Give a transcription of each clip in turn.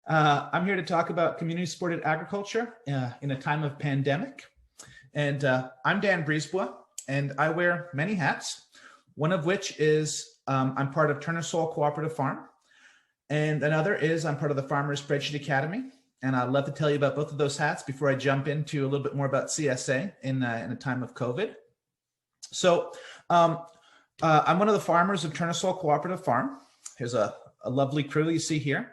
I'm here to talk about community-supported agriculture in a time of pandemic. And I'm Dan Brisebois, and I wear many hats, one of which is I'm part of Turner Soul Cooperative Farm, and another is I'm part of the Farmers Spreadsheet Academy. And I'd love to tell you about both of those hats before I jump into a little bit more about CSA in a time of COVID. So I'm one of the farmers of Turner Soul Cooperative Farm. Here's a lovely crew that you see here.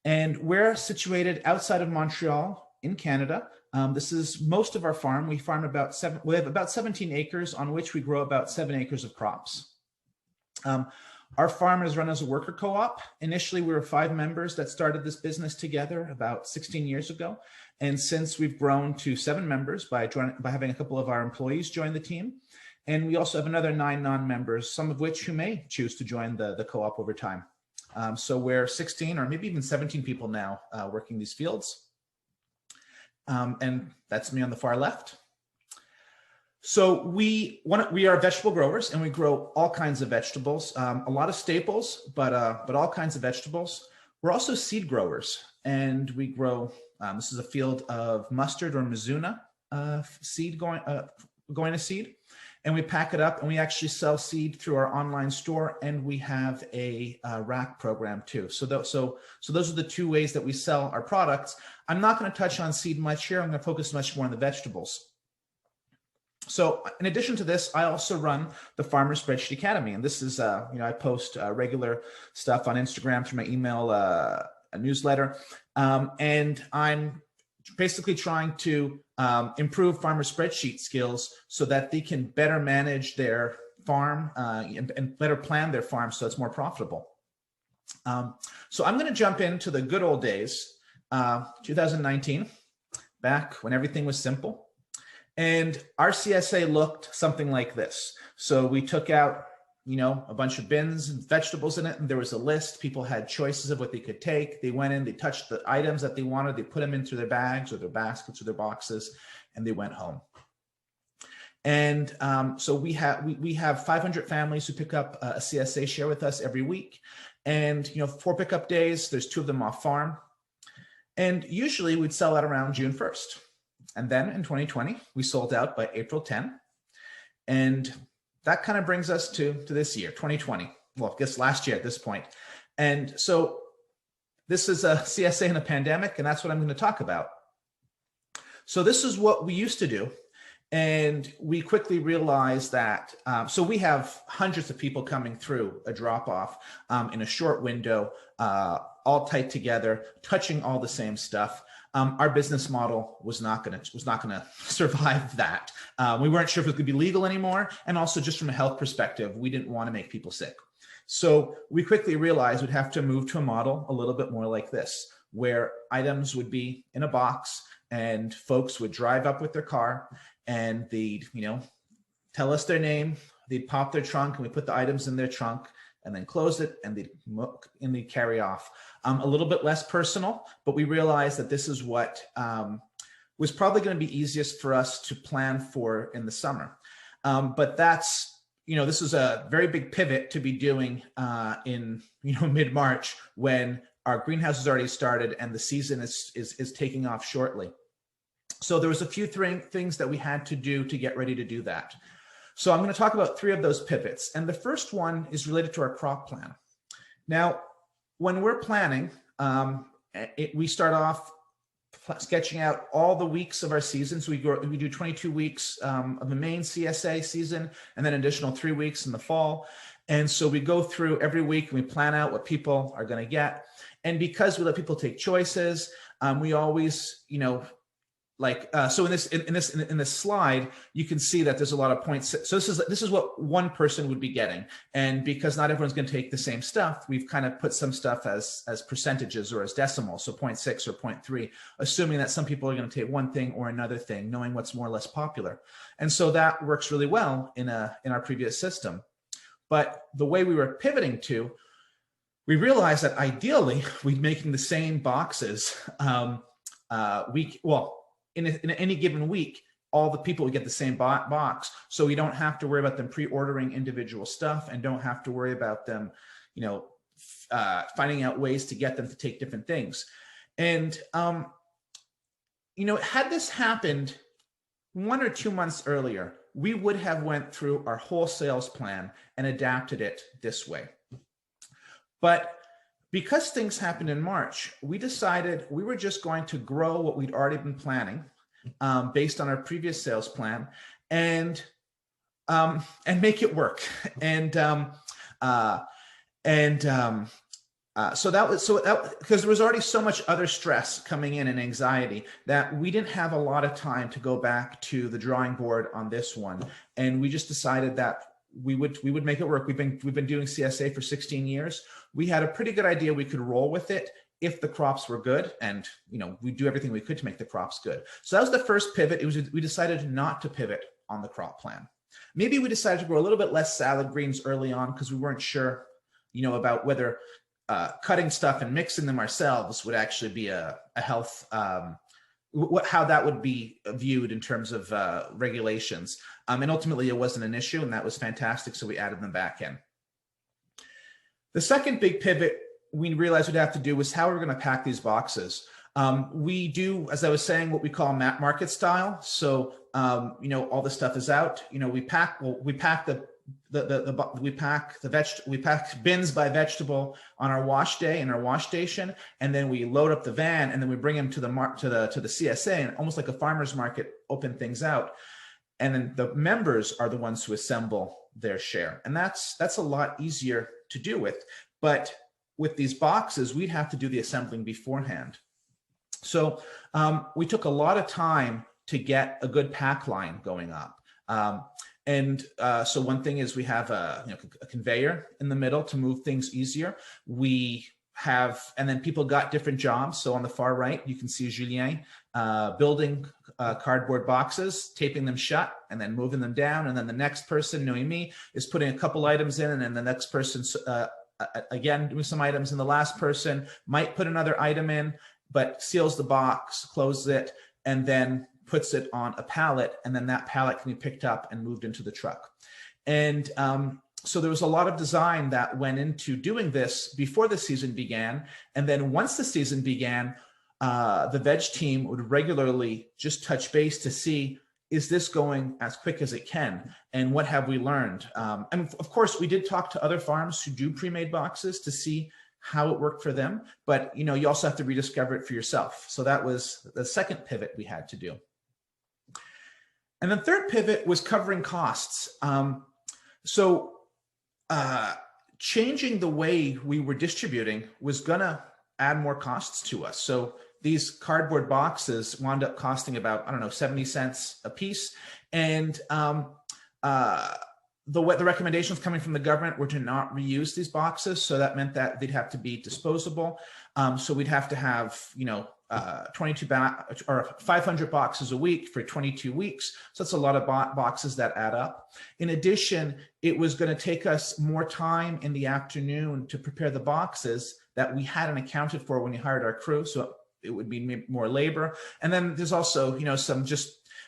And we're situated outside of Montreal in Canada. This is most of our farm. We have about 17 acres on which we grow about 7 acres of crops. Our farm is run as a worker co-op. Initially, we were 5 members that started this business together about 16 years ago. And since we've grown to 7 members by having a couple of our employees join the team. And we also have another 9 non-members, some of which who may choose to join the co-op over time. So we're 16 or maybe even 17 people now working these fields. And that's me on the far left. So we are vegetable growers, and we grow all kinds of vegetables, a lot of staples, but all kinds of vegetables. We're also seed growers, and we grow, this is a field of mustard or Mizuna seed going to seed. And we pack it up, and we actually sell seed through our online store, and we have a rack program too. So those are the 2 ways that we sell our products. I'm not going to touch on seed much here. I'm going to focus much more on the vegetables. So in addition to this, I also run the Farmers Spreadsheet Academy, and this is I post regular stuff on Instagram through my email a newsletter, and I'm basically trying to improve farmer spreadsheet skills so that they can better manage their farm and better plan their farm so it's more profitable. So I'm going to jump into the good old days, 2019, back when everything was simple. And our CSA looked something like this. So we took out a bunch of bins and vegetables in it, and there was a list. People had choices of what they could take. They went in, they touched the items that they wanted, they put them into their bags or their baskets or their boxes, and they went home. And so we have 500 families who pick up a CSA share with us every week. And 4 pickup days, there's 2 of them off farm. And usually we'd sell out around June 1st. And then in 2020, we sold out by April 10. And that kind of brings us to this year, 2020. Well, I guess last year at this point. And so this is a CSA in a pandemic, and that's what I'm going to talk about. So this is what we used to do. And we quickly realized that, so we have hundreds of people coming through a drop-off in a short window, all tight together, touching all the same stuff. Our business model was not going to survive that. We weren't sure if it could be legal anymore, and also just from a health perspective, we didn't want to make people sick. So we quickly realized we'd have to move to a model a little bit more like this, where items would be in a box, and folks would drive up with their car, and they'd tell us their name, they'd pop their trunk, and we put the items in their trunk, and then close it, and they'd carry off. A little bit less personal, but we realized that this is what was probably going to be easiest for us to plan for in the summer. But that's, this is a very big pivot to be doing in mid-March, when our greenhouse has already started and the season is taking off shortly. So there was a few things that we had to do to get ready to do that. So I'm going to talk about 3 of those pivots. And the first one is related to our crop plan. Now, when we're planning, we start off sketching out all the weeks of our season. So we do 22 weeks of the main CSA season, and then an additional 3 weeks in the fall. And so we go through every week and we plan out what people are going to get. And because we let people take choices, we always, so in this slide, you can see that there's a lot of points. So this is what one person would be getting. And because not everyone's going to take the same stuff, we've kind of put some stuff as percentages or as decimals, so 0.6 or 0.3, assuming that some people are going to take one thing or another thing, knowing what's more or less popular. And so that works really well in our previous system. But the way we were pivoting to, we realized that ideally we'd making the same boxes in any given week, all the people would get the same box. So we don't have to worry about them pre-ordering individual stuff, and don't have to worry about them, finding out ways to get them to take different things. And, had this happened 1 or 2 months earlier, we would have went through our whole sales plan and adapted it this way. But because things happened in March, we decided we were just going to grow what we'd already been planning based on our previous sales plan and make it work. So because there was already so much other stress coming in and anxiety that we didn't have a lot of time to go back to the drawing board on this one, and we just decided that we would make it work. We've been doing CSA for 16 years. We had a pretty good idea we could roll with it if the crops were good, and we do everything we could to make the crops good. So that was the first pivot. We decided not to pivot on the crop plan. Maybe we decided to grow a little bit less salad greens early on because we weren't sure, about whether cutting stuff and mixing them ourselves would actually be a health, how that would be viewed in terms of regulations. And ultimately it wasn't an issue, and that was fantastic. So we added them back in. The second big pivot we realized we'd have to do was how we're going to pack these boxes. We do, as I was saying, what we call market style. So, all the stuff is out, we pack bins by vegetable on our wash day in our wash station, and then we load up the van, and then we bring them to the CSA, and almost like a farmer's market, open things out, and then the members are the ones who assemble their share, and that's a lot easier to do with. But with these boxes, we'd have to do the assembling beforehand. So we took a lot of time to get a good pack line going up. So one thing is we have a conveyor in the middle to move things easier. And then people got different jobs. So on the far right, you can see Julien building cardboard boxes, taping them shut, and then moving them down. And then the next person, Noemi, is putting a couple items in, and then the next person, again, doing some items. And the last person might put another item in, but seals the box, closes it, and then puts it on a pallet, and then that pallet can be picked up and moved into the truck. And so there was a lot of design that went into doing this before the season began. And then once the season began, the veg team would regularly just touch base to see, is this going as quick as it can? And what have we learned? And of course, we did talk to other farms who do pre-made boxes to see how it worked for them. But you also have to rediscover it for yourself. So that was the second pivot we had to do. And the third pivot was covering costs. Changing the way we were distributing was gonna add more costs to us. So these cardboard boxes wound up costing about, 70 cents a piece. And the recommendations coming from the government were to not reuse these boxes. So that meant that they'd have to be disposable. So we'd have to have, 500 boxes a week for 22 weeks. So that's a lot of boxes that add up. In addition, it was going to take us more time in the afternoon to prepare the boxes that we hadn't accounted for when we hired our crew. So it would be more labor. And then there's also, some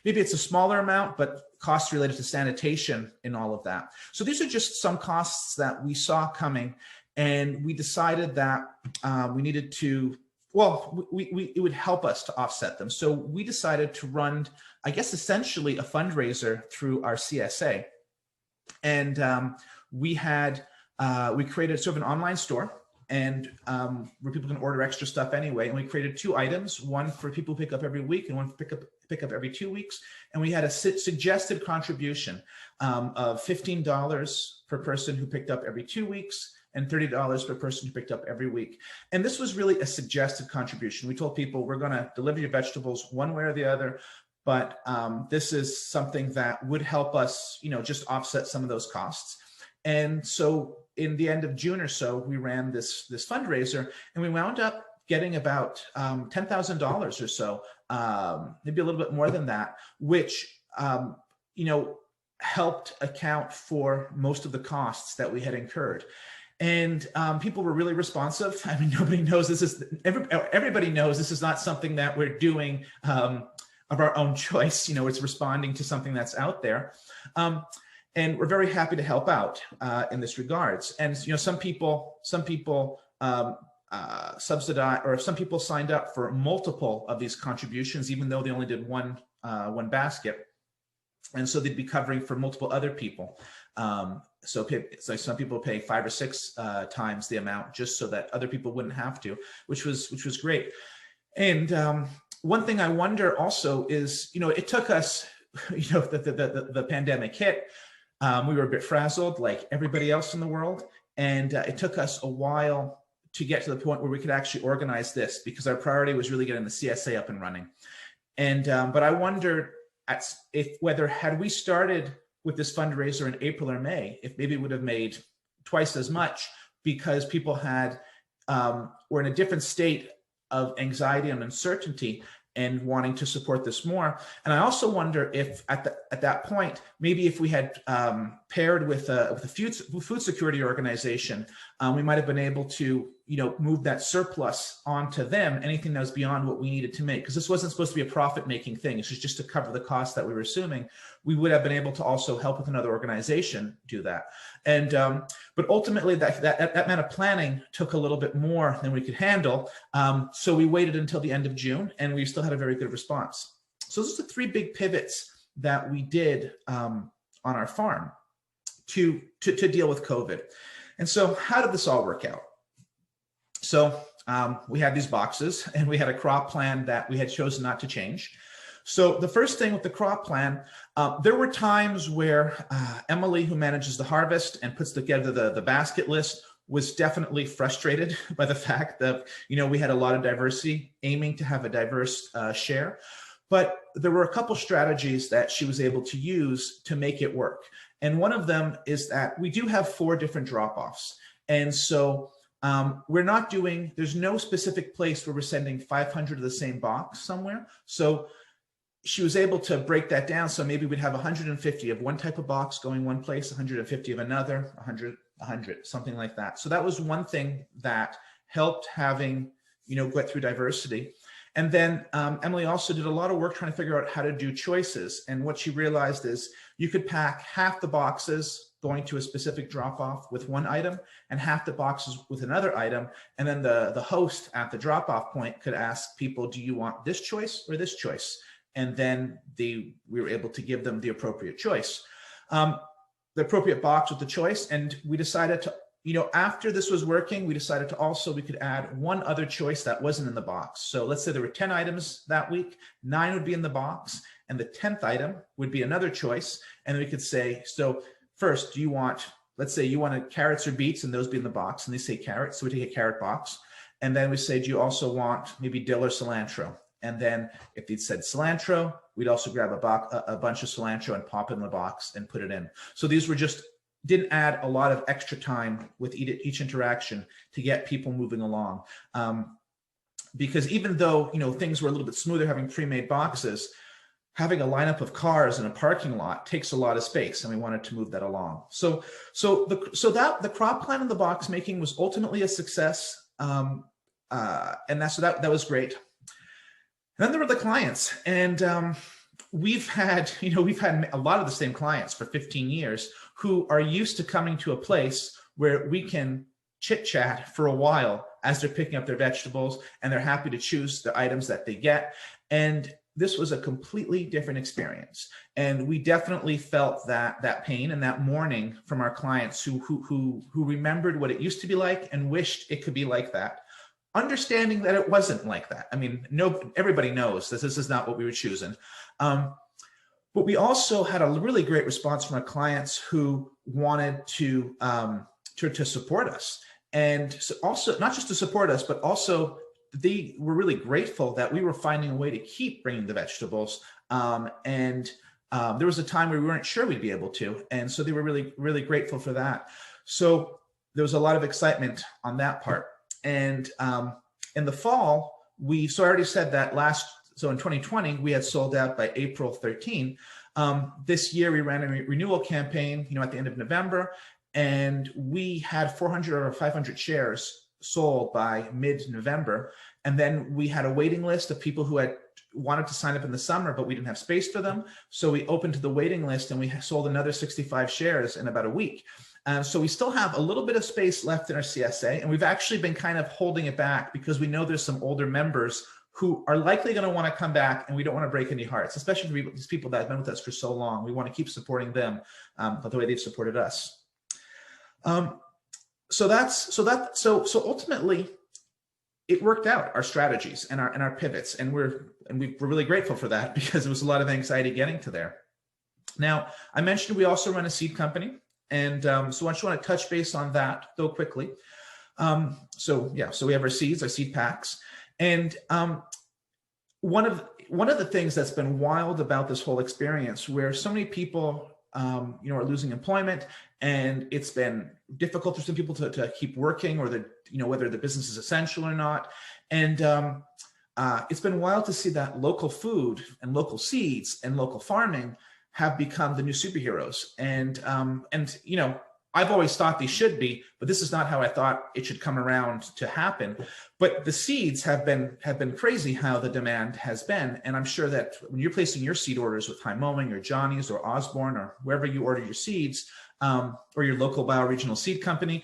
maybe it's a smaller amount, but costs related to sanitation and all of that. So these are just some costs that we saw coming, and we decided that we needed to, it would help us to offset them. So we decided to run, I guess, essentially a fundraiser through our CSA. And we created sort of an online store, and where people can order extra stuff anyway. And we created 2 items, one for people who pick up every week and one for pick up every 2 weeks. And we had a suggested contribution of $15 per person who picked up every 2 weeks and $30 per person who picked up every week. And this was really a suggested contribution. We told people, we're going to deliver your vegetables one way or the other, but this is something that would help us, just offset some of those costs. And so in the end of June or so, we ran this fundraiser, and we wound up getting about $10,000 or so, maybe a little bit more than that, which helped account for most of the costs that we had incurred. And people were really responsive. I mean, everybody knows this is not something that we're doing of our own choice. It's responding to something that's out there. And we're very happy to help out in this regards. And some people subsidize, or if some people signed up for multiple of these contributions, even though they only did one basket. And so they'd be covering for multiple other people. So some people pay 5 or 6 times the amount just so that other people wouldn't have to, which was great. And one thing I wonder also is, it took us, the pandemic hit. We were a bit frazzled like everybody else in the world. And it took us a while to get to the point where we could actually organize this, because our priority was really getting the CSA up and running. And but I wondered whether had we started with this fundraiser in April or May, if maybe it would have made twice as much, because people were in a different state of anxiety and uncertainty and wanting to support this more. And I also wonder if at that point, maybe if we had paired with a food security organization, we might have been able to move that surplus onto them, anything that was beyond what we needed to make, because this wasn't supposed to be a profit-making thing. It's just to cover the costs that we were assuming. We would have been able to also help with another organization do that. And but ultimately, that amount of planning took a little bit more than we could handle. So we waited until the end of June, and we still had a very good response. So those are the 3 big pivots that we did on our farm to deal with COVID. And so how did this all work out? So we had these boxes, and we had a crop plan that we had chosen not to change. So the first thing with the crop plan, there were times where Emily, who manages the harvest and puts together the basket list, was definitely frustrated by the fact that, we had a lot of diversity, aiming to have a diverse share. But there were a couple strategies that she was able to use to make it work. And one of them is that we do have 4 different drop-offs. And so there's no specific place where we're sending 500 of the same box somewhere. So she was able to break that down. So maybe we'd have 150 of one type of box going one place, 150 of another, 100, something like that. So that was one thing that helped having, get through diversity. And then Emily also did a lot of work trying to figure out how to do choices. And what she realized is you could pack half the boxes going to a specific drop-off with one item and half the boxes with another item. And then the host at the drop-off point could ask people, do you want this choice or this choice? And then we were able to give them the appropriate choice, the appropriate box with the choice. And we decided to, after this was working, we decided to we could add one other choice that wasn't in the box. So let's say there were 10 items that week, 9 would be in the box, and the 10th item would be another choice. And then we could say, so first, let's say you wanted carrots or beets, and those be in the box, and they say carrots, so we take a carrot box. And then we say, do you also want maybe dill or cilantro? And then if they'd said cilantro, we'd also grab a bunch of cilantro and pop it in the box and put it in. So these didn't add a lot of extra time with each interaction to get people moving along. Because even though, things were a little bit smoother having pre-made boxes, having a lineup of cars in a parking lot takes a lot of space, and we wanted to move that along. So the crop plan and the box making was ultimately a success. And that was great. And then there were the clients, and we've had a lot of the same clients for 15 years who are used to coming to a place where we can chit chat for a while as they're picking up their vegetables, and they're happy to choose the items that they get. And this was a completely different experience. And we definitely felt that pain and that mourning from our clients who remembered what it used to be like and wished it could be like that. Understanding that it wasn't like that. I mean, everybody knows that this is not what we were choosing. But we also had a really great response from our clients who wanted to support us. And so also, not just to support us, but also they were really grateful that we were finding a way to keep bringing the vegetables. There was a time where we weren't sure we'd be able to. And so they were really, really grateful for that. So there was a lot of excitement on that part. And in the fall, I already said that so in 2020, we had sold out by April 13. This year, we ran a renewal campaign, at the end of November, and we had 400 or 500 shares sold by mid-November. And then we had a waiting list of people who had wanted to sign up in the summer, but we didn't have space for them. So we opened to the waiting list, and we sold another 65 shares in about a week. So we still have a little bit of space left in our CSA, and we've actually been kind of holding it back because we know there's some older members who are likely going to want to come back, and we don't want to break any hearts, especially for these people that have been with us for so long. We want to keep supporting them the way they've supported us. So ultimately, it worked out, our strategies and our pivots, and we're really grateful for that because it was a lot of anxiety getting to there. Now, I mentioned we also run a seed company, and so I just want to touch base on that though quickly. So we have our seeds, our seed packs, and one of the things that's been wild about this whole experience, where so many people are losing employment, and it's been difficult for some people to keep working, or whether the business is essential or not. And it's been wild to see that local food and local seeds and local farming have become the new superheroes. And I've always thought they should be, but this is not how I thought it should come around to happen. But the seeds have been crazy how the demand has been. And I'm sure that when you're placing your seed orders with High Mowing or Johnny's or Osborne or wherever you order your seeds, or your local bioregional seed company,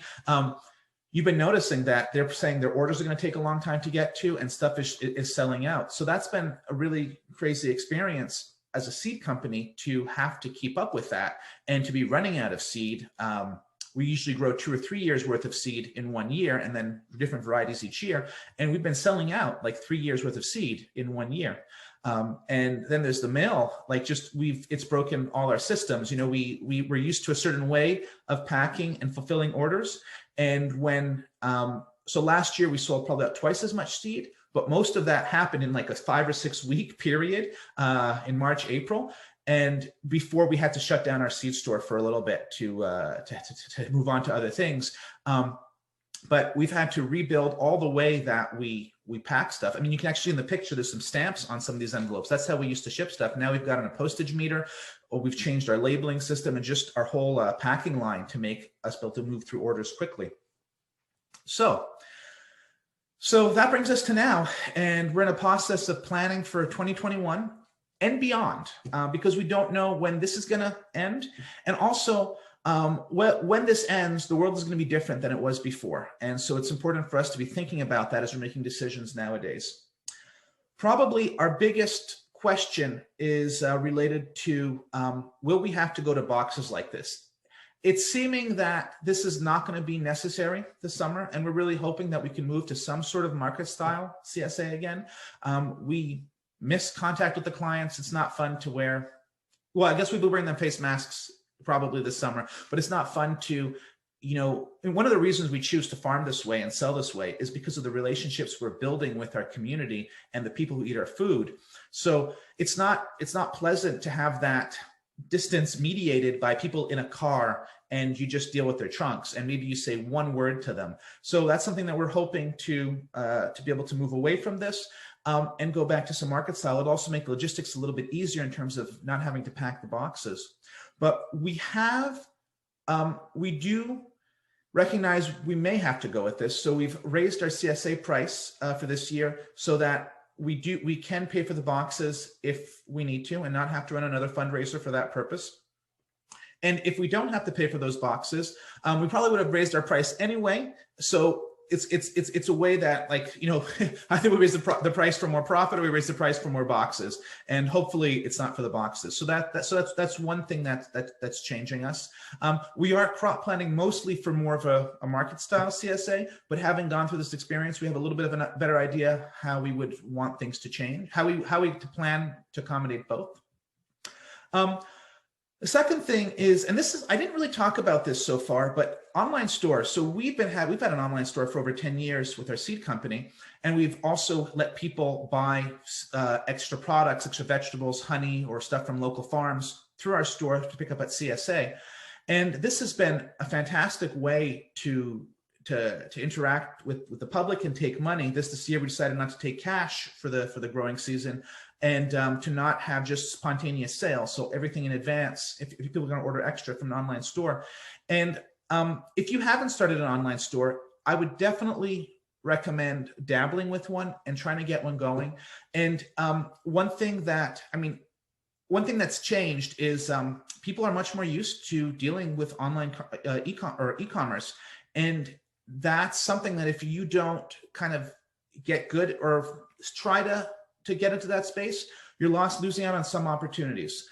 you've been noticing that they're saying their orders are going to take a long time to get to, and stuff is selling out. So that's been a really crazy experience as a seed company to have to keep up with that and to be running out of seed. We usually grow 2 or 3 years worth of seed in 1 year, and then different varieties each year. And we've been selling out like 3 years worth of seed in 1 year. And then there's the mail, it's broken all our systems. We're used to a certain way of packing and fulfilling orders. And so last year we sold probably about twice as much seed, but most of that happened in like a 5 or 6 week period in March, April. And before we had to shut down our seed store for a little bit to move on to other things. But we've had to rebuild all the way that we pack stuff. I mean, you can actually, in the picture, there's some stamps on some of these envelopes. That's how we used to ship stuff. Now we've got a postage meter, or we've changed our labeling system and just our whole packing line to make us be able to move through orders quickly. So that brings us to now, and we're in a process of planning for 2021 and beyond, because we don't know when this is going to end. And also, when this ends, the world is going to be different than it was before. And so it's important for us to be thinking about that as we're making decisions nowadays. Probably our biggest question is related to, will we have to go to boxes like this? It's seeming that this is not going to be necessary this summer, and we're really hoping that we can move to some sort of market style CSA again. We miss contact with the clients. It's not fun to wear. Well, I guess we'll be wearing them face masks probably this summer, but it's not fun to, and one of the reasons we choose to farm this way and sell this way is because of the relationships we're building with our community and the people who eat our food. So it's not pleasant to have that distance mediated by people in a car, and you just deal with their trunks, and maybe you say one word to them. So that's something that we're hoping to be able to move away from this and go back to some market style. It'll also make logistics a little bit easier in terms of not having to pack the boxes. But we do recognize we may have to go with this. So we've raised our CSA price for this year so that we can pay for the boxes if we need to and not have to run another fundraiser for that purpose. And if we don't have to pay for those boxes, we probably would have raised our price anyway. So it's a way that, I think we raise the price for more profit, or we raise the price for more boxes, and hopefully it's not for the boxes. So that's one thing that's changing us. We are crop planning mostly for more of a market style CSA, but having gone through this experience, we have a little bit of a better idea how we would want things to change, how we to plan to accommodate both. The second thing is, and I didn't really talk about this so far, but online store. So we've had an online store for over 10 years with our seed company, and we've also let people buy extra products, extra vegetables, honey, or stuff from local farms through our store to pick up at CSA. And this has been a fantastic way to interact with the public and take money. This year we decided not to take cash for the growing season, and to not have just spontaneous sales. So everything in advance, if people are going to order extra from an online store. And if you haven't started an online store, I would definitely recommend dabbling with one and trying to get one going. And one one thing that's changed is people are much more used to dealing with online e-commerce. And that's something that if you don't kind of get good or try to get into that space, you're losing out on some opportunities.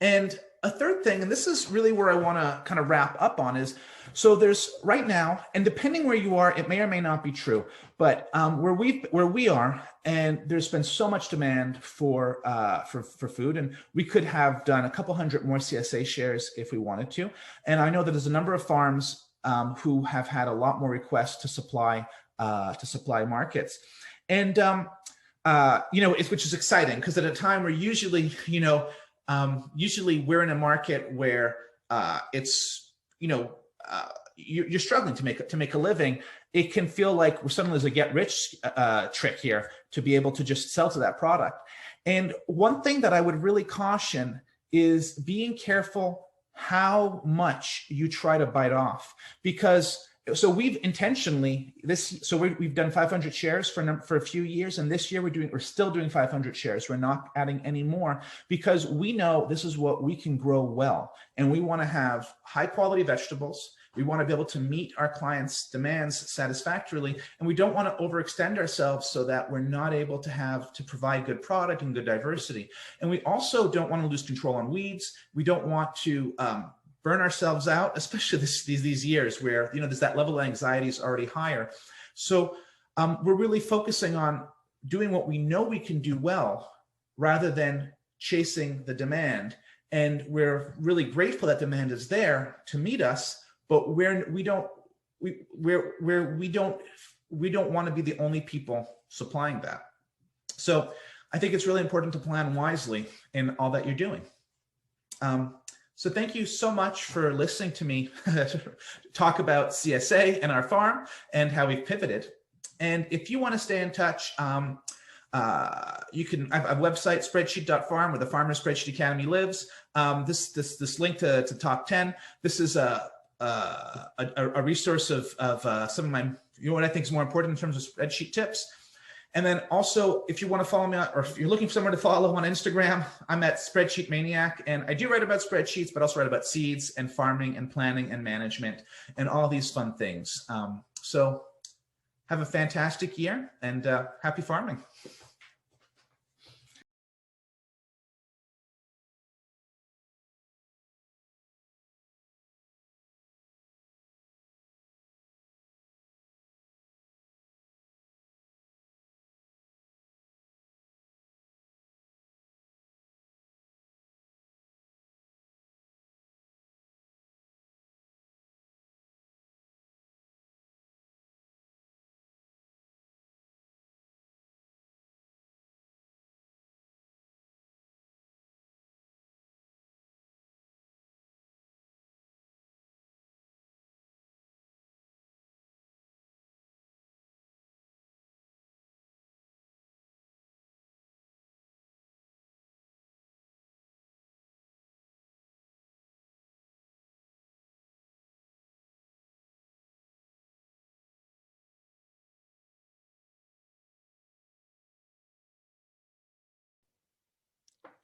And a third thing, and this is really where I want to kind of wrap up on, is so there's right now, and depending where you are, it may or may not be true, but where we are, and there's been so much demand for food, and we could have done a couple hundred more CSA shares if we wanted to. And I know that there's a number of farms who have had a lot more requests to supply markets, and which is exciting, because at a time where usually we're in a market where it's you're struggling to make a living. It can feel like we're suddenly there's a get rich trick here to be able to just sell to that product. And one thing that I would really caution is being careful how much you try to bite off, because we've intentionally we've done 500 shares for a few years, and this year we're still doing 500 shares. We're not adding any more, because we know this is what we can grow well, and we want to have high quality vegetables. We want to be able to meet our clients' demands satisfactorily, and we don't want to overextend ourselves so that we're not able to provide good product and good diversity. And we also don't want to lose control on weeds. We don't want to burn ourselves out, especially these years where there's that level of anxiety is already higher. So we're really focusing on doing what we know we can do well, rather than chasing the demand. And we're really grateful that demand is there to meet us, but we don't want to be the only people supplying that. So I think it's really important to plan wisely in all that you're doing. So thank you so much for listening to me talk about CSA and our farm and how we've pivoted. And if you want to stay in touch, you can. I have a website, spreadsheet.farm, where the Farmer Spreadsheet Academy lives. This link to Top 10. This is a resource of some of my, what I think is more important in terms of spreadsheet tips. And then also, if you want to follow me, or if you're looking for someone to follow on Instagram, I'm at Spreadsheet Maniac, and I do write about spreadsheets, but also write about seeds and farming and planning and management and all these fun things. So have a fantastic year, and happy farming.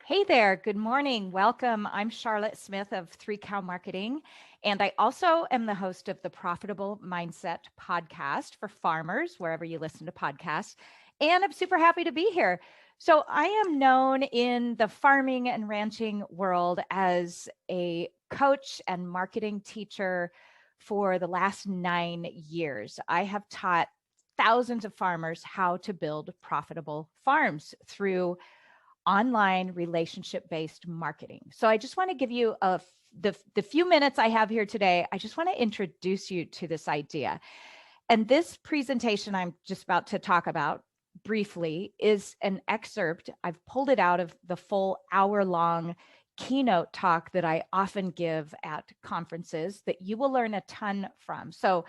Hey there, good morning. Welcome. I'm Charlotte Smith of 3 Cow Marketing, and I also am the host of the Profitable Mindset podcast for farmers, wherever you listen to podcasts. And I'm super happy to be here. So I am known in the farming and ranching world as a coach and marketing teacher for the last 9 years. I have taught thousands of farmers how to build profitable farms through online relationship-based marketing. So I just want to give you the few minutes I have here today. I just want to introduce you to this idea. And this presentation I'm just about to talk about briefly is an excerpt. I've pulled it out of the full hour-long keynote talk that I often give at conferences that you will learn a ton from. So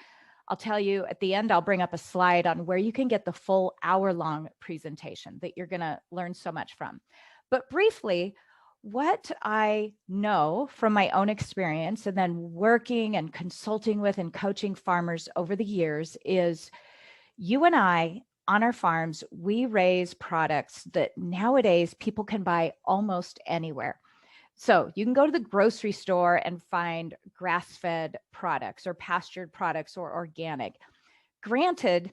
I'll tell you at the end, I'll bring up a slide on where you can get the full hour-long presentation that you're going to learn so much from. But briefly, what I know from my own experience and then working and consulting with and coaching farmers over the years is you and I on our farms, we raise products that nowadays people can buy almost anywhere. So you can go to the grocery store and find grass-fed products or pastured products or organic. Granted,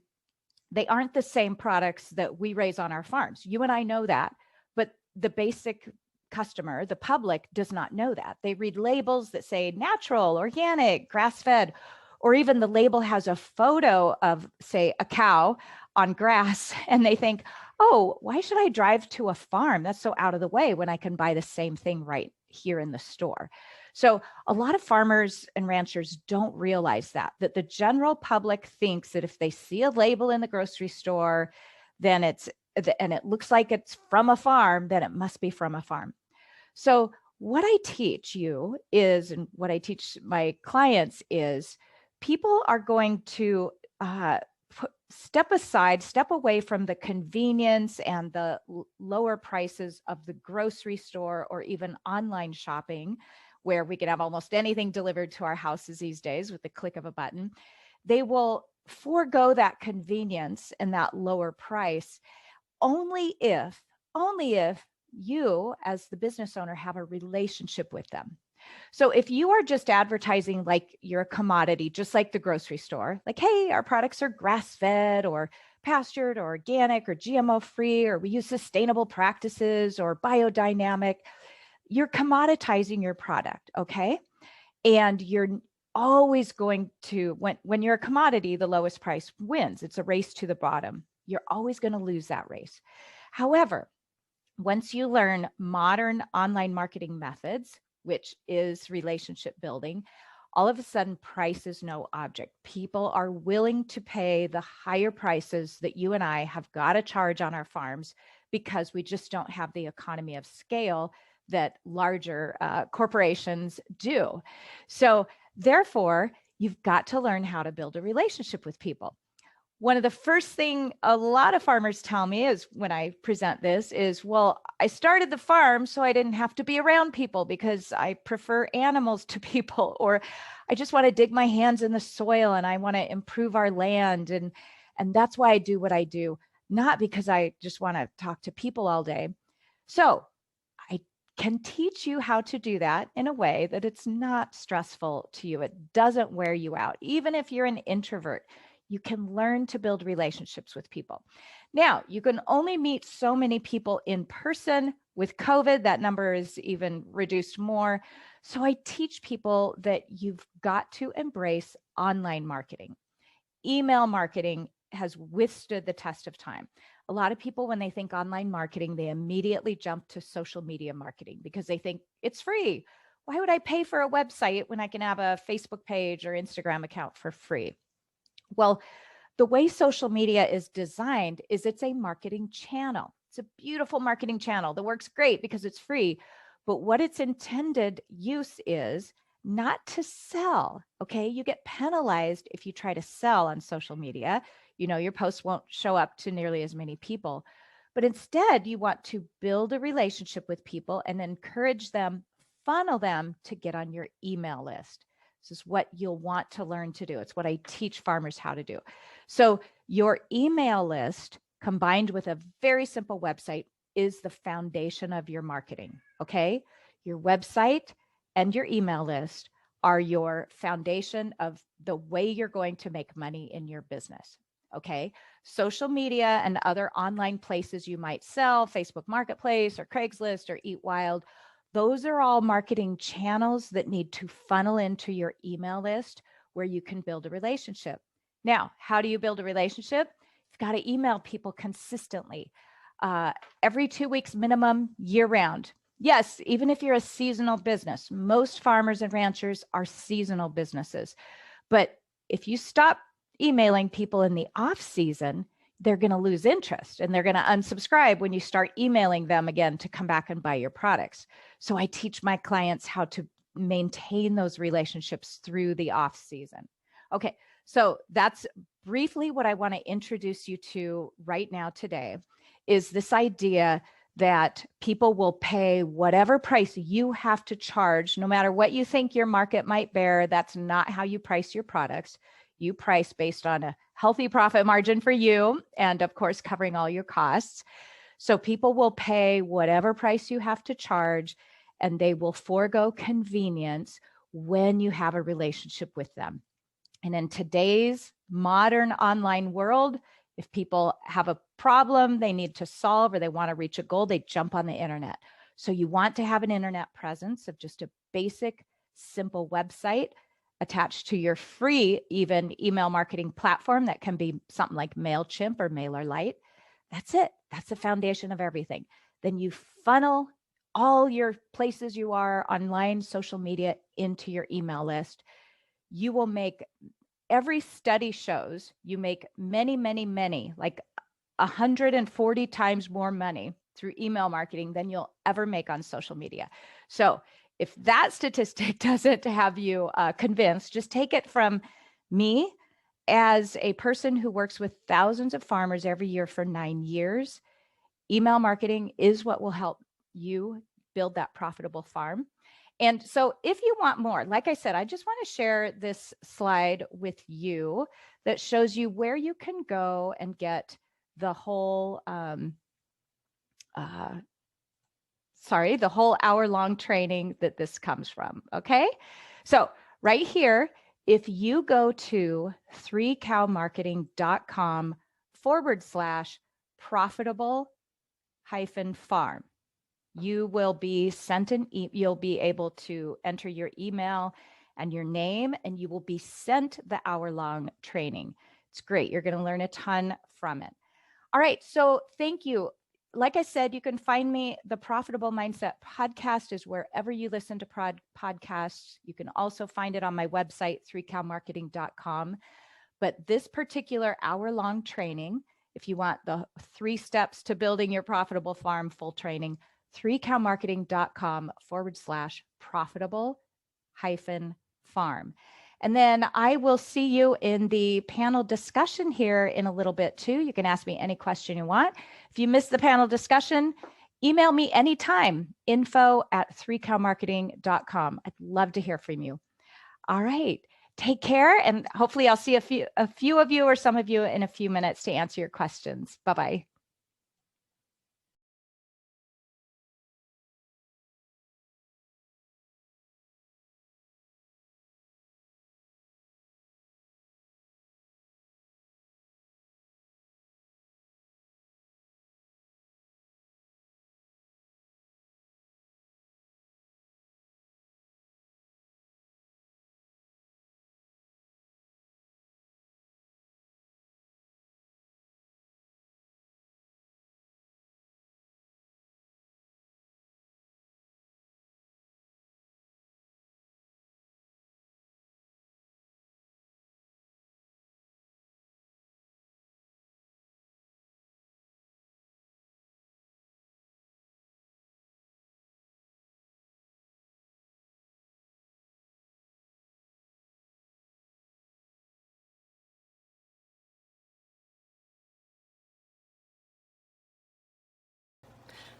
they aren't the same products that we raise on our farms. You and I know that, but the basic customer, the public, does not know that. They read labels that say natural, organic, grass-fed, or even the label has a photo of, say, a cow on grass, and they think, oh, why should I drive to a farm? That's so out of the way when I can buy the same thing right here in the store. So a lot of farmers and ranchers don't realize that the general public thinks that if they see a label in the grocery store, then and it looks like it's from a farm, then it must be from a farm. So what I teach you is, and what I teach my clients is, people are going to step away from the convenience and the lower prices of the grocery store or even online shopping, where we can have almost anything delivered to our houses these days with the click of a button. They will forego that convenience and that lower price only if you, as the business owner, have a relationship with them. So if you are just advertising like you're a commodity, just like the grocery store, like, hey, our products are grass-fed or pastured or organic or GMO free, or we use sustainable practices or biodynamic, you're commoditizing your product, okay? And you're always going to, when you're a commodity, the lowest price wins. It's a race to the bottom. You're always going to lose that race. However, once you learn modern online marketing methods, which is relationship building, all of a sudden price is no object. People are willing to pay the higher prices that you and I have got to charge on our farms because we just don't have the economy of scale that larger corporations do. So therefore, you've got to learn how to build a relationship with people. One of the first thing a lot of farmers tell me is when I present this is, well, I started the farm so I didn't have to be around people because I prefer animals to people, or I just want to dig my hands in the soil and I want to improve our land. And that's why I do what I do, not because I just want to talk to people all day. So I can teach you how to do that in a way that it's not stressful to you. It doesn't wear you out. Even if you're an introvert, you can learn to build relationships with people. Now, you can only meet so many people in person. With COVID, that number is even reduced more. So I teach people that you've got to embrace online marketing. Email marketing has withstood the test of time. A lot of people, when they think online marketing, they immediately jump to social media marketing because they think it's free. Why would I pay for a website when I can have a Facebook page or Instagram account for free? Well, the way social media is designed is it's a marketing channel. It's a beautiful marketing channel that works great because it's free. But what its intended use is not to sell, okay? You get penalized if you try to sell on social media. You know, your posts won't show up to nearly as many people. But instead, you want to build a relationship with people and encourage them, funnel them to get on your email list. This is what you'll want to learn to do. It's what I teach farmers how to do. So your email list combined with a very simple website is the foundation of your marketing, okay? Your website and your email list are your foundation of the way you're going to make money in your business, okay? Social media and other online places you might sell, Facebook Marketplace or Craigslist or Eat Wild, those are all marketing channels that need to funnel into your email list where you can build a relationship. Now, how do you build a relationship? You've got to email people consistently, every 2 weeks minimum, year round. Yes, even if you're a seasonal business, most farmers and ranchers are seasonal businesses. But if you stop emailing people in the off season, they're going to lose interest and they're going to unsubscribe when you start emailing them again to come back and buy your products. So I teach my clients how to maintain those relationships through the off season. Okay, so that's briefly what I want to introduce you to right now today is this idea that people will pay whatever price you have to charge, no matter what you think your market might bear. That's not how you price your products. You price based on a healthy profit margin for you and, of course, covering all your costs. So people will pay whatever price you have to charge, and they will forego convenience when you have a relationship with them. And in today's modern online world, if people have a problem they need to solve or they want to reach a goal, they jump on the internet. So you want to have an internet presence of just a basic, simple website attached to your free even email marketing platform that can be something like MailChimp or MailerLite. That's it. That's the foundation of everything. Then you funnel all your places you are online, social media into your email list. You will make, every study shows you make many, like 140 times more money through email marketing than you'll ever make on social media. So if that statistic doesn't have you convinced, just take it from me as a person who works with thousands of farmers every year for 9 years. Email marketing is what will help you build that profitable farm. And so if you want more, like I said, I just want to share this slide with you that shows you where you can go and get the whole, the whole hour-long training that this comes from, okay? So right here, if you go to 3cowmarketing.com/profitable-farm, you will be sent you'll be able to enter your email and your name, and you will be sent the hour-long training. It's great. You're going to learn a ton from it. All right. So thank you. Like I said, you can find me. The Profitable Mindset podcast is wherever you listen to podcasts. You can also find it on my website, 3cowmarketing.com. But this particular hour-long training, if you want the 3 steps to building your profitable farm full training, 3cowmarketing.com/profitable-farm. And then I will see you in the panel discussion here in a little bit too. You can ask me any question you want. If you missed the panel discussion, email me anytime, info@3cowmarketing.com. I'd love to hear from you. All right. Take care. And hopefully I'll see a few of you or some of you in a few minutes to answer your questions. Bye-bye.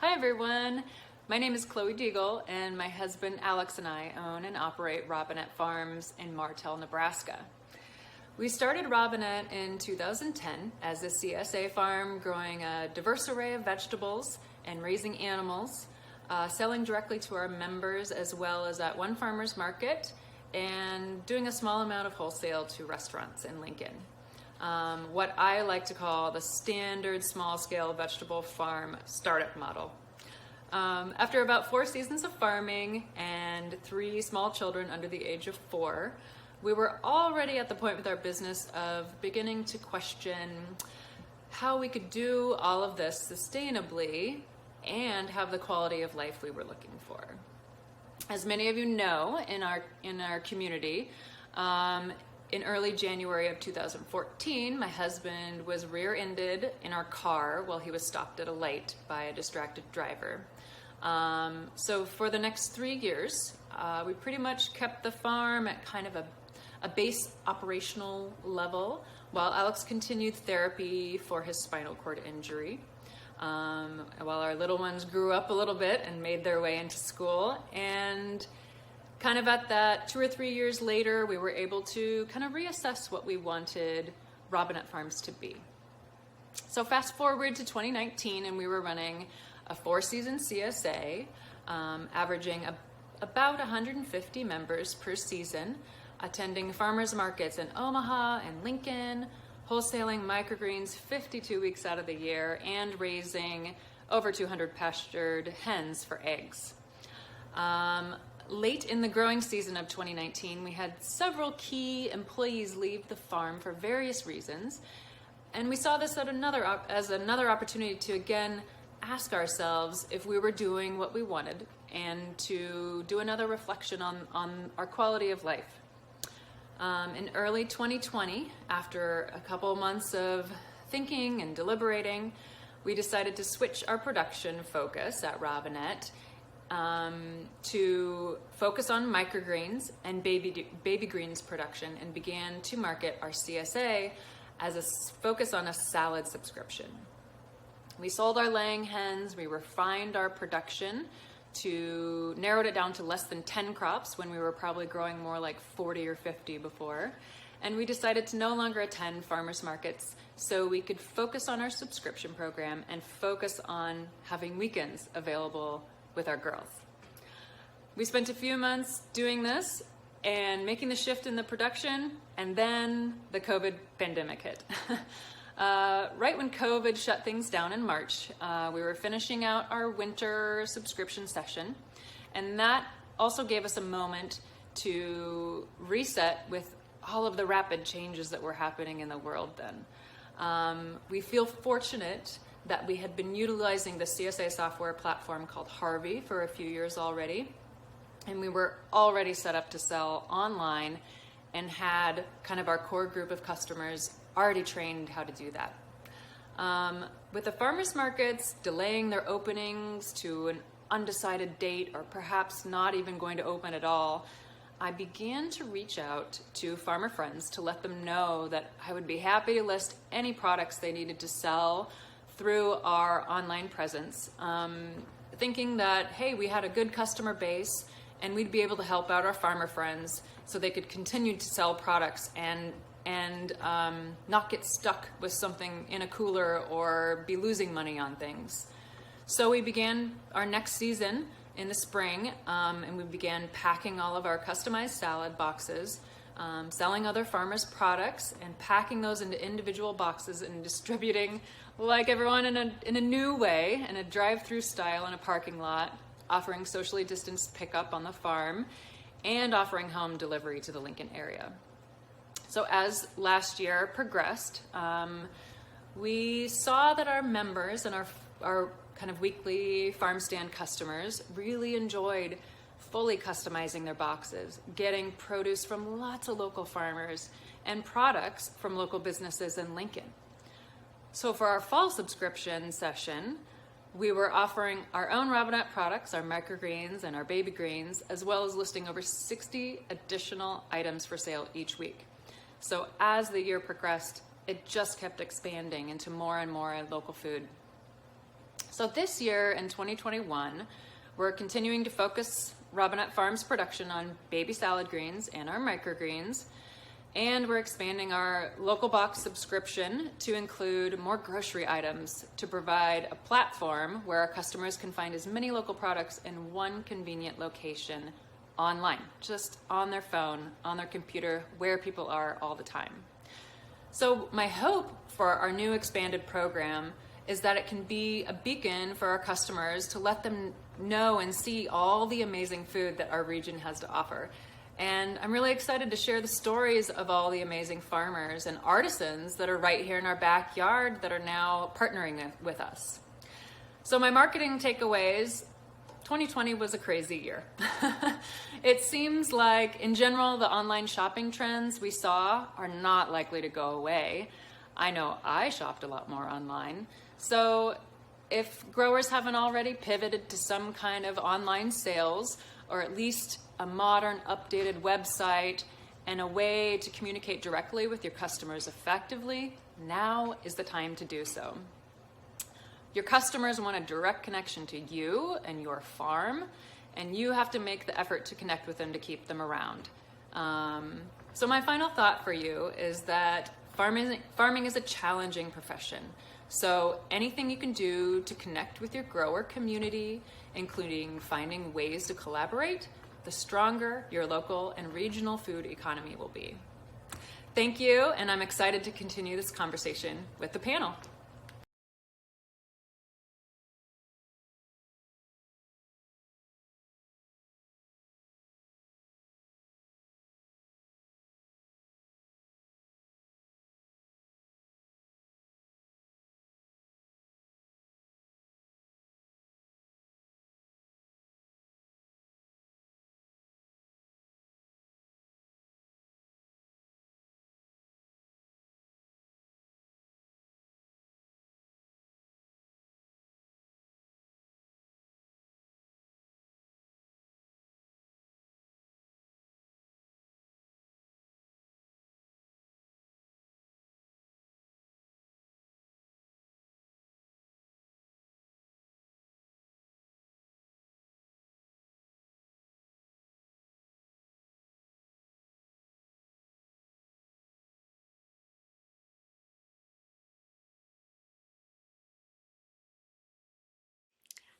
Hi everyone, my name is Chloe Deagle, and my husband Alex and I own and operate Robinette Farms in Martell, Nebraska. We started Robinette in 2010 as a CSA farm, growing a diverse array of vegetables and raising animals, selling directly to our members as well as at one farmer's market, and doing a small amount of wholesale to restaurants in Lincoln. What I like to call the standard small-scale vegetable farm startup model. After about 4 seasons of farming and 3 small children under the age of 4, we were already at the point with our business of beginning to question how we could do all of this sustainably and have the quality of life we were looking for. As many of you know, in our community, in early January of 2014, my husband was rear-ended in our car while he was stopped at a light by a distracted driver. So for the next 3 years, we pretty much kept the farm at kind of a base operational level while Alex continued therapy for his spinal cord injury. While our little ones grew up a little bit and made their way into school. And kind of at that 2 or 3 years later, we were able to kind of reassess what we wanted Robinette Farms to be. So fast forward to 2019, and we were running a 4-season CSA, averaging about 150 members per season, attending farmers markets in Omaha and Lincoln, wholesaling microgreens 52 weeks out of the year, and raising over 200 pastured hens for eggs. Late in the growing season of 2019, we had several key employees leave the farm for various reasons, and we saw this as another opportunity to again ask ourselves if we were doing what we wanted and to do another reflection on our quality of life. In early 2020, after a couple months of thinking and deliberating, we decided to switch our production focus at Robinette to focus on microgreens and baby greens production, and began to market our CSA as a focus on a salad subscription. We sold our laying hens, we refined our production to narrowed it down to less than 10 crops when we were probably growing more like 40 or 50 before. And we decided to no longer attend farmers markets so we could focus on our subscription program and focus on having weekends available with our girls. We spent a few months doing this and making the shift in the production, and then the COVID pandemic hit. Right when COVID shut things down in March, we were finishing out our winter subscription session, and that also gave us a moment to reset with all of the rapid changes that were happening in the world then. We feel fortunate that we had been utilizing the CSA software platform called Harvey for a few years already, and we were already set up to sell online and had kind of our core group of customers already trained how to do that. With the farmers markets delaying their openings to an undecided date, or perhaps not even going to open at all, I began to reach out to farmer friends to let them know that I would be happy to list any products they needed to sell through our online presence, thinking that, hey, we had a good customer base and we'd be able to help out our farmer friends so they could continue to sell products and not get stuck with something in a cooler or be losing money on things. So we began our next season in the spring, and we began packing all of our customized salad boxes, selling other farmers' products and packing those into individual boxes and distributing like everyone in a new way, in a drive-through style in a parking lot, offering socially distanced pickup on the farm, and offering home delivery to the Lincoln area. So as last year progressed, we saw that our members and our kind of weekly farm stand customers really enjoyed fully customizing their boxes, getting produce from lots of local farmers and products from local businesses in Lincoln. So for our fall subscription session, we were offering our own Robinette products, our microgreens and our baby greens, as well as listing over 60 additional items for sale each week. So as the year progressed, it just kept expanding into more and more local food. So this year in 2021, we're continuing to focus Robinette Farms production on baby salad greens and our microgreens, and we're expanding our local box subscription to include more grocery items to provide a platform where our customers can find as many local products in one convenient location online, just on their phone, on their computer, where people are all the time. So my hope for our new expanded program is that it can be a beacon for our customers to let them know and see all the amazing food that our region has to offer. And I'm really excited to share the stories of all the amazing farmers and artisans that are right here in our backyard that are now partnering with us. So my marketing takeaways: 2020 was a crazy year. It seems like, in general, the online shopping trends we saw are not likely to go away. I know I shopped a lot more online. So if growers haven't already pivoted to some kind of online sales, or at least a modern, updated website and a way to communicate directly with your customers effectively, now is the time to do so. Your customers want a direct connection to you and your farm, and you have to make the effort to connect with them to keep them around. So my final thought for you is that farming is a challenging profession. So anything you can do to connect with your grower community, including finding ways to collaborate, the stronger your local and regional food economy will be. Thank you, and I'm excited to continue this conversation with the panel.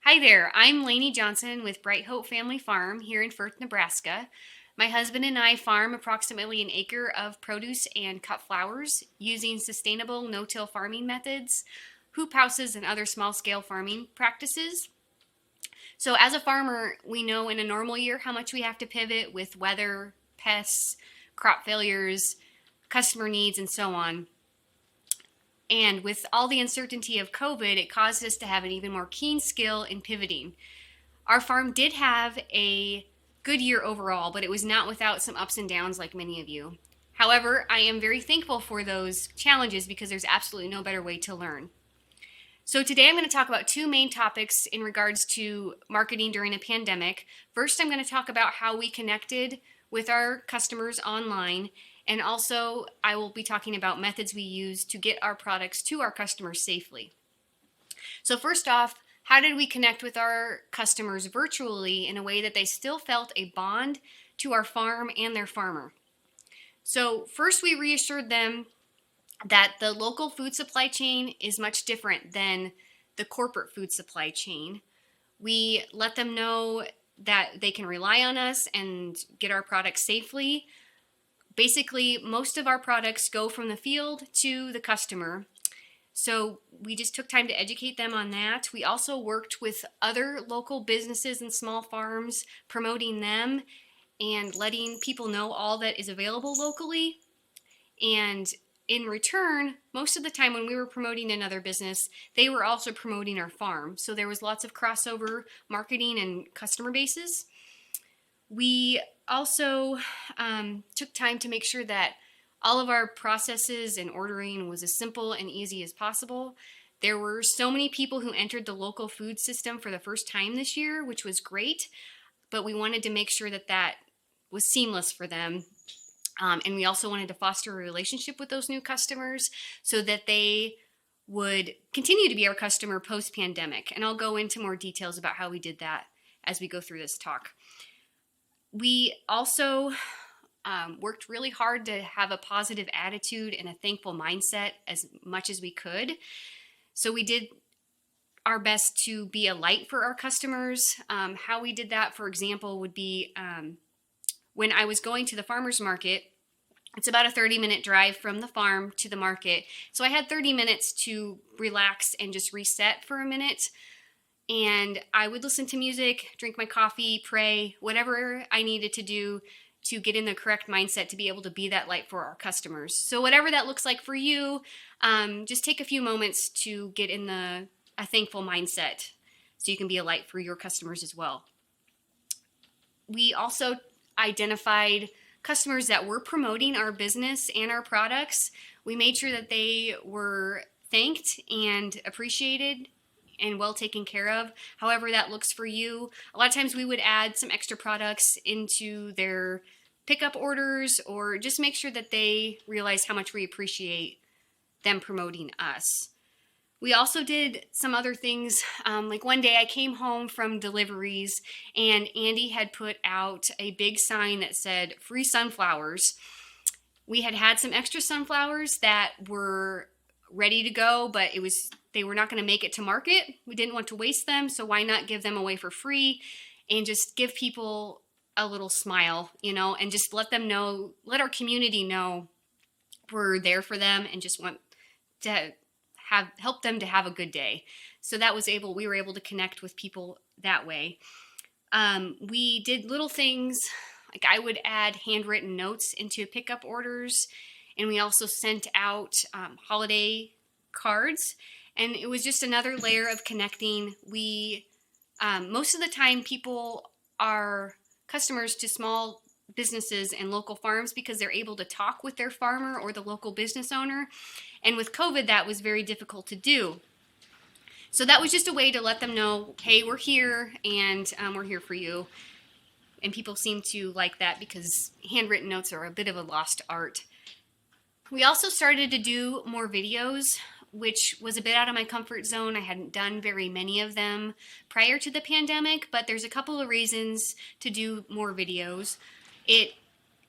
Hi there, I'm Lainey Johnson with Bright Hope Family Farm here in Firth, Nebraska. My husband and I farm approximately an acre of produce and cut flowers using sustainable no-till farming methods, hoop houses, and other small-scale farming practices. So as a farmer, we know in a normal year how much we have to pivot with weather, pests, crop failures, customer needs, and so on. And with all the uncertainty of COVID, it caused us to have an even more keen skill in pivoting. Our farm did have a good year overall, but it was not without some ups and downs like many of you. However, I am very thankful for those challenges because there's absolutely no better way to learn. So today I'm going to talk about two main topics in regards to marketing during a pandemic. First, I'm going to talk about how we connected with our customers online. And also, I will be talking about methods we use to get our products to our customers safely. So first off, how did we connect with our customers virtually in a way that they still felt a bond to our farm and their farmer? So first, we reassured them that the local food supply chain is much different than the corporate food supply chain. We let them know that they can rely on us and get our products safely. Basically, most of our products go from the field to the customer. So we just took time to educate them on that. We also worked with other local businesses and small farms, promoting them and letting people know all that is available locally. And in return, most of the time when we were promoting another business, they were also promoting our farm. So there was lots of crossover marketing and customer bases. We also took time to make sure that all of our processes and ordering was as simple and easy as possible. There were so many people who entered the local food system for the first time this year, which was great, but we wanted to make sure that that was seamless for them. And we also wanted to foster a relationship with those new customers so that they would continue to be our customer post-pandemic. And I'll go into more details about how we did that as we go through this talk. We also worked really hard to have a positive attitude and a thankful mindset as much as we could. So we did our best to be a light for our customers. How we did that, for example, would be when I was going to the farmer's market. It's about a 30-minute drive from the farm to the market. So I had 30 minutes to relax and just reset for a minute. And I would listen to music, drink my coffee, pray, whatever I needed to do to get in the correct mindset to be able to be that light for our customers. So whatever that looks like for you, just take a few moments to get in a thankful mindset so you can be a light for your customers as well. We also identified customers that were promoting our business and our products. We made sure that they were thanked and appreciated and well taken care of, however that looks for you. A lot of times we would add some extra products into their pickup orders or just make sure that they realize how much we appreciate them promoting us. We also did some other things. Like one day I came home from deliveries and Andy had put out a big sign that said free sunflowers. We had some extra sunflowers that were ready to go, but they were not going to make it to market. We didn't want to waste them, so why not give them away for free and just give people a little smile, and just let our community know we're there for them and just want to help them to have a good day. So we were able to connect with people that way. We did little things, like I would add handwritten notes into pickup orders, and we also sent out holiday cards, and it was just another layer of connecting. Most of the time people are customers to small businesses and local farms because they're able to talk with their farmer or the local business owner. And with COVID, that was very difficult to do. So that was just a way to let them know, hey, we're here and we're here for you. And people seem to like that because handwritten notes are a bit of a lost art. We also started to do more videos, which was a bit out of my comfort zone. I hadn't done very many of them prior to the pandemic, but there's a couple of reasons to do more videos. It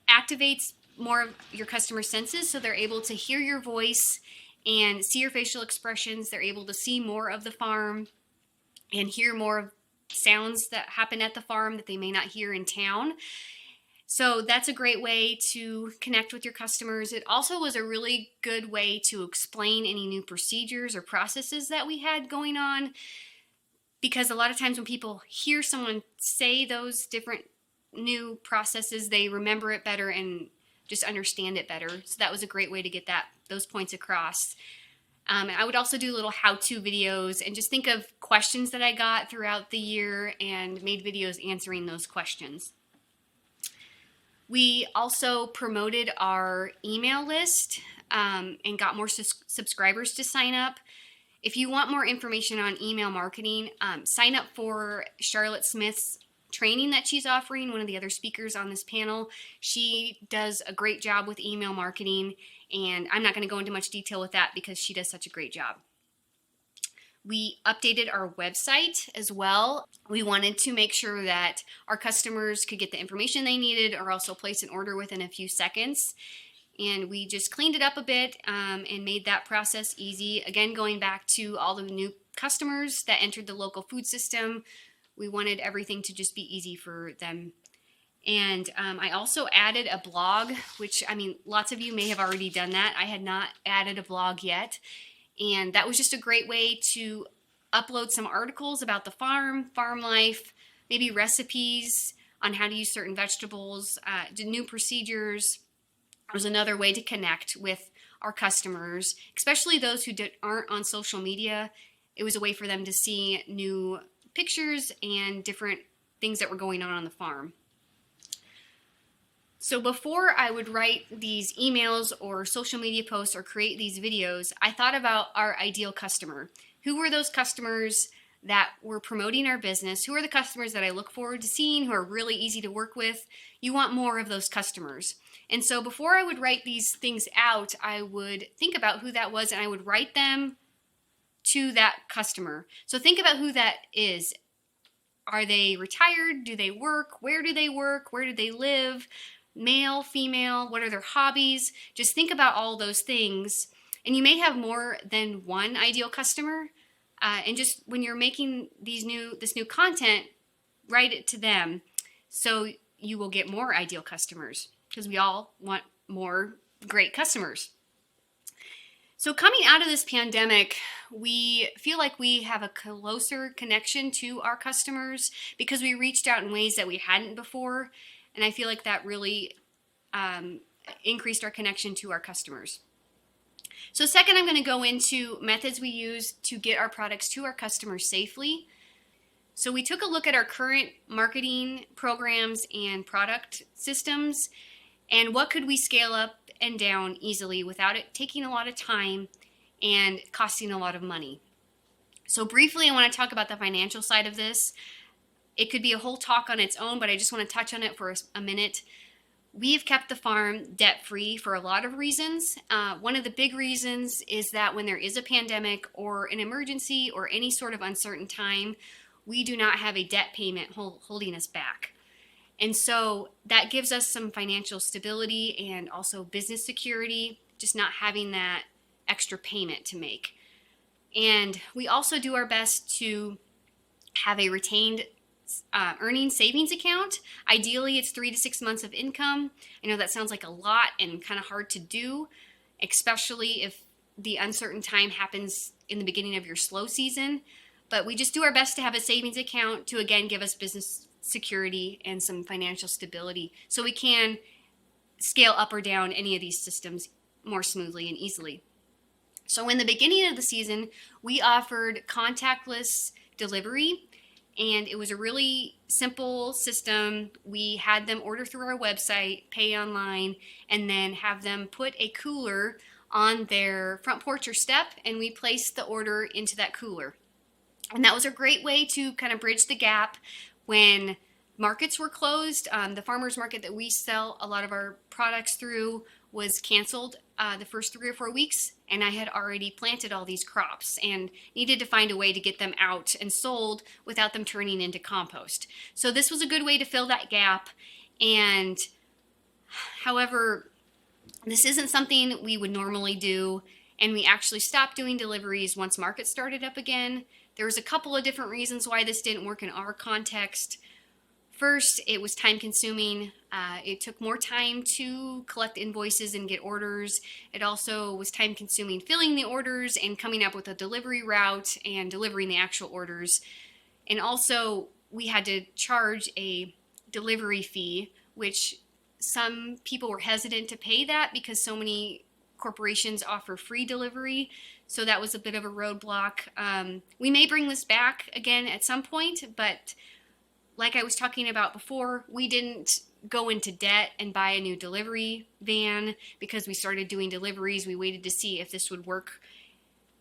activates more of your customer senses, so they're able to hear your voice and see your facial expressions. They're able to see more of the farm and hear more of sounds that happen at the farm that they may not hear in town. So that's a great way to connect with your customers. It also was a really good way to explain any new procedures or processes that we had going on, because a lot of times when people hear someone say those different new processes, they remember it better and just understand it better. So that was a great way to get those points across. And I would also do little how-to videos and just think of questions that I got throughout the year and made videos answering those questions. We also promoted our email list and got more subscribers to sign up. If you want more information on email marketing, sign up for Charlotte Smith's training that she's offering, one of the other speakers on this panel. She does a great job with email marketing, and I'm not going to go into much detail with that because she does such a great job. We updated our website as well. We wanted to make sure that our customers could get the information they needed or also place an order within a few seconds. And we just cleaned it up a bit and made that process easy. Again, going back to all the new customers that entered the local food system, we wanted everything to just be easy for them. And I also added a blog, which, lots of you may have already done that. I had not added a blog yet. And that was just a great way to upload some articles about the farm life, maybe recipes on how to use certain vegetables, new procedures. It was another way to connect with our customers, especially those who aren't on social media. It was a way for them to see new pictures and different things that were going on the farm. So before I would write these emails or social media posts or create these videos, I thought about our ideal customer. Who were those customers that were promoting our business? Who are the customers that I look forward to seeing, who are really easy to work with? You want more of those customers. And so before I would write these things out, I would think about who that was and I would write them to that customer. So think about who that is. Are they retired? Do they work? Where do they work? Where do they live? Male, female, what are their hobbies? Just think about all those things. And you may have more than one ideal customer. And just when you're making this new content, write it to them so you will get more ideal customers, because we all want more great customers. So coming out of this pandemic, we feel like we have a closer connection to our customers because we reached out in ways that we hadn't before. And I feel like that really increased our connection to our customers. So second, I'm going to go into methods we use to get our products to our customers safely. So we took a look at our current marketing programs and product systems and what could we scale up and down easily without it taking a lot of time and costing a lot of money. So briefly, I want to talk about the financial side of this. It could be a whole talk on its own, but I just want to touch on it for a minute. We have kept the farm debt-free for a lot of reasons. One of the big reasons is that when there is a pandemic or an emergency or any sort of uncertain time, we do not have a debt payment holding us back. And so that gives us some financial stability and also business security, just not having that extra payment to make. And we also do our best to have a retained earning savings account. Ideally, it's 3 to 6 months of income. I know that sounds like a lot and kind of hard to do, especially if the uncertain time happens in the beginning of your slow season. But we just do our best to have a savings account to, again, give us business security and some financial stability so we can scale up or down any of these systems more smoothly and easily. So in the beginning of the season, we offered contactless delivery, and it was a really simple system. We had them order through our website, pay online, and then have them put a cooler on their front porch or step, and we placed the order into that cooler. And that was a great way to kind of bridge the gap when markets were closed. The farmers market that we sell a lot of our products through was canceled the first 3 or 4 weeks, and I had already planted all these crops and needed to find a way to get them out and sold without them turning into compost. So this was a good way to fill that gap. And however, this isn't something we would normally do, and we actually stopped doing deliveries once markets started up again. There was a couple of different reasons why this didn't work in our context. First, it was time consuming. It took more time to collect invoices and get orders. It also was time consuming filling the orders and coming up with a delivery route and delivering the actual orders. And also, we had to charge a delivery fee, which some people were hesitant to pay that because so many corporations offer free delivery. So that was a bit of a roadblock. We may bring this back again at some point, but like I was talking about before, we didn't go into debt and buy a new delivery van because we started doing deliveries. We waited to see if this would work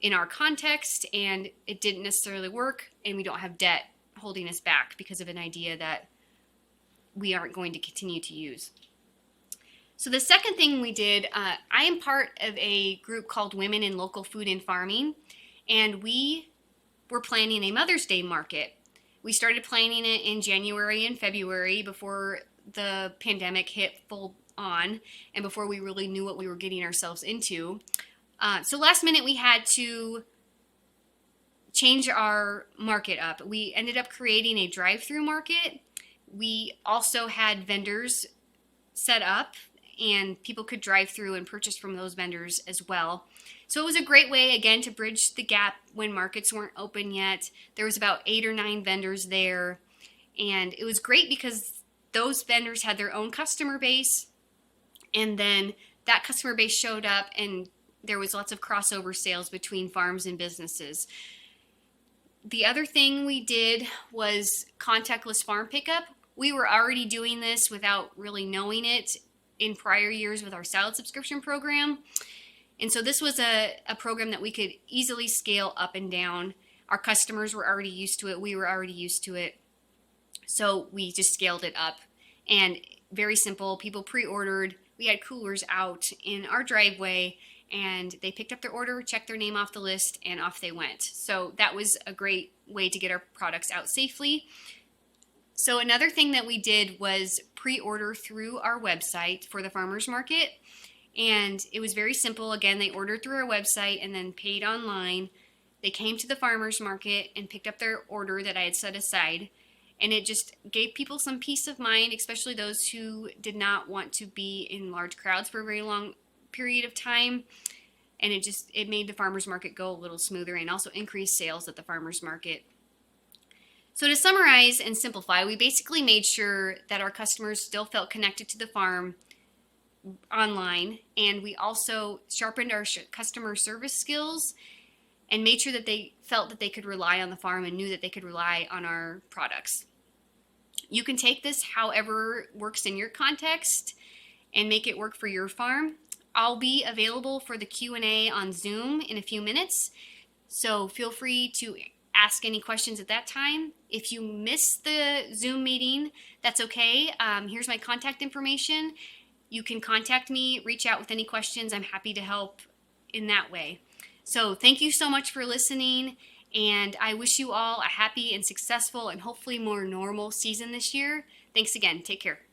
in our context, and it didn't necessarily work, and we don't have debt holding us back because of an idea that we aren't going to continue to use. So the second thing we did, I am part of a group called Women in Local Food and Farming, and we were planning a Mother's Day market. We started planning it in January and February before the pandemic hit full on and before we really knew what we were getting ourselves into. So last minute we had to change our market up. We ended up creating a drive-through market. We also had vendors set up, and people could drive through and purchase from those vendors as well. So it was a great way, again, to bridge the gap when markets weren't open yet. There was about 8 or 9 vendors there, and it was great because those vendors had their own customer base, and then that customer base showed up, and there was lots of crossover sales between farms and businesses. The other thing we did was contactless farm pickup. We were already doing this without really knowing it in prior years with our salad subscription program. And so this was a program that we could easily scale up and down. Our customers were already used to it. We were already used to it. So we just scaled it up. And very simple, people pre-ordered. We had coolers out in our driveway, and they picked up their order, checked their name off the list, and off they went. So that was a great way to get our products out safely. So another thing that we did was pre-order through our website for the farmers market. And it was very simple. Again, they ordered through our website and then paid online. They came to the farmers market and picked up their order that I had set aside. And it just gave people some peace of mind, especially those who did not want to be in large crowds for a very long period of time. And it made the farmers market go a little smoother and also increase sales at the farmers market. So to summarize and simplify, we basically made sure that our customers still felt connected to the farm online, and we also sharpened our customer service skills and made sure that they felt that they could rely on the farm and knew that they could rely on our products. You can take this however works in your context and make it work for your farm. I'll be available for the Q&A on Zoom in a few minutes, so feel free to ask any questions at that time. If you miss the Zoom meeting, that's okay. Here's my contact information. You can contact me, reach out with any questions. I'm happy to help in that way. So thank you so much for listening, and I wish you all a happy and successful and hopefully more normal season this year. Thanks again. Take care.